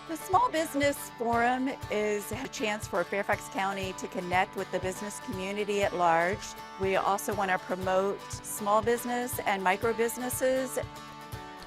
The Small Business Forum is a chance for Fairfax County to connect with the business community at large. We also want to promote small business and micro businesses.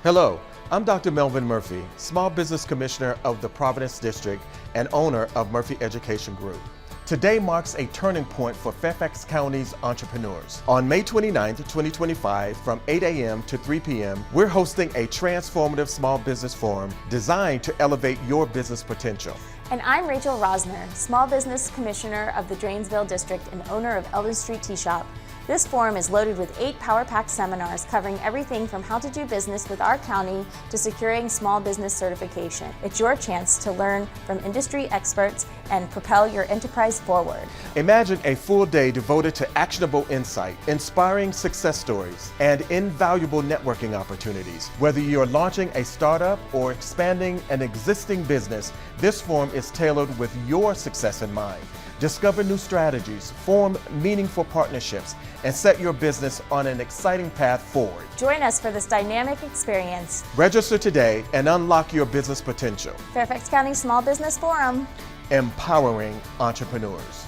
Hello, I'm Dr. Melvin Murphy, Small Business Commissioner of the Providence District and owner of Murphy Education Group. Today marks a turning point for Fairfax County's entrepreneurs. On May 29, 2025, from 8 a.m. to 3 p.m., we're hosting a transformative small business forum designed to elevate your business potential. And I'm Rachel Rosner, Small Business Commissioner of the Drainsville District and owner of Eldon Street Tea Shop. This forum is loaded with 8 power-packed seminars covering everything from how to do business with our county to securing small business certification. It's your chance to learn from industry experts and propel your enterprise forward. Imagine a full day devoted to actionable insight, inspiring success stories, and invaluable networking opportunities. Whether you're launching a startup or expanding an existing business, this forum is tailored with your success in mind. Discover new strategies, form meaningful partnerships, and set your business on an exciting path forward. Join us for this dynamic experience. Register today and unlock your business potential. Fairfax County Small Business Forum. Empowering entrepreneurs.